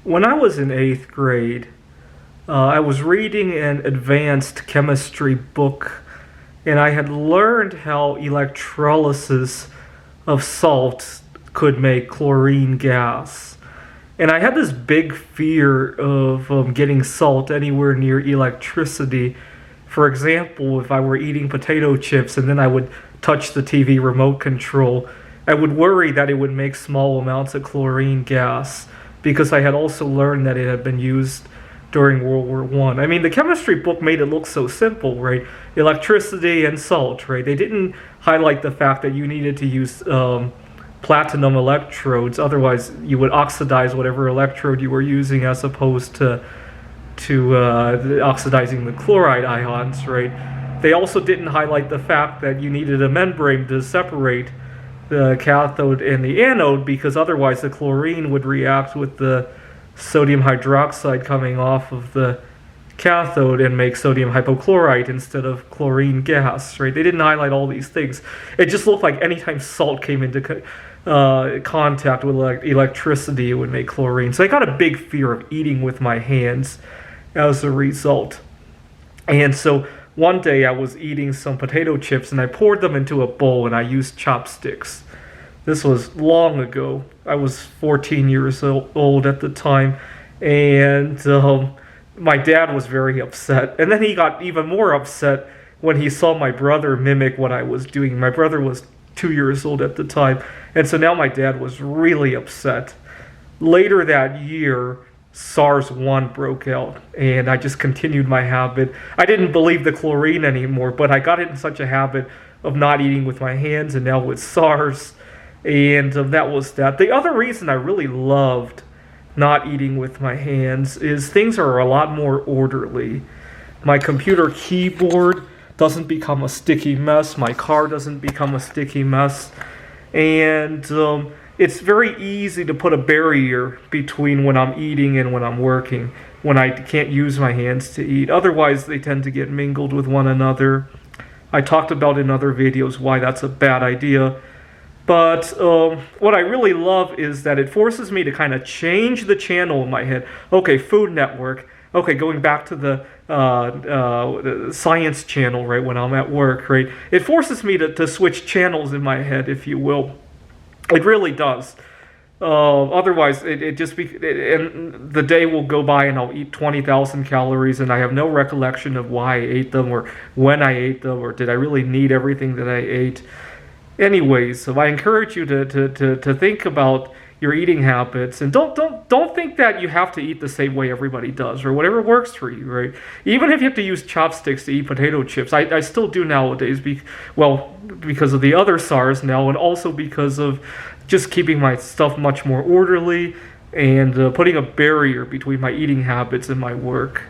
When I was in eighth grade, I was reading an advanced chemistry book, and I had learned how electrolysis of salt could make chlorine gas. And I had this big fear of getting salt anywhere near electricity. For example, if I were eating potato chips and then I would touch the TV remote control, I would worry that it would make small amounts of chlorine gas because I had also learned that it had been used during World War One. I mean, the chemistry book made it look so simple, right? Electricity and salt, right? They didn't highlight the fact that you needed to use platinum electrodes, otherwise you would oxidize whatever electrode you were using, as opposed to oxidizing the chloride ions, right? They also didn't highlight the fact that you needed a membrane to separate the cathode and the anode, because otherwise the chlorine would react with the sodium hydroxide coming off of the cathode and make sodium hypochlorite instead of chlorine gas, right? They didn't highlight all these things. It just looked like anytime salt came into contact with electricity, it would make chlorine. So I got a big fear of eating with my hands as a result. And so one day I was eating some potato chips and I poured them into a bowl and I used chopsticks. This was long ago. I was 14 years old at the time, and my dad was very upset. And then he got even more upset when he saw my brother mimic what I was doing. My brother was 2 years old at the time, and so now my dad was really upset. Later that year, SARS-1 broke out, and I just continued my habit. I didn't believe the chlorine anymore, but I got in such a habit of not eating with my hands, and now with SARS, and that was that. The other reason I really loved not eating with my hands is things are a lot more orderly. My computer keyboard doesn't become a sticky mess. My car doesn't become a sticky mess. And it's very easy to put a barrier between when I'm eating and when I'm working, when I can't use my hands to eat. Otherwise, they tend to get mingled with one another. I talked about in other videos why that's a bad idea. But what I really love is that it forces me to kind of change the channel in my head. Okay, Food Network. Okay, going back to the Science Channel, right, when I'm at work, right? It forces me to switch channels in my head, if you will. It really does. Otherwise, and the day will go by and I'll eat 20,000 calories and I have no recollection of why I ate them or when I ate them or did I really need everything that I ate. Anyways, so I encourage you to think about your eating habits, and don't think that you have to eat the same way everybody does or whatever works for you, right? Even if you have to use chopsticks to eat potato chips, I still do nowadays, because of the other SARS now, and also because of just keeping my stuff much more orderly and putting a barrier between my eating habits and my work.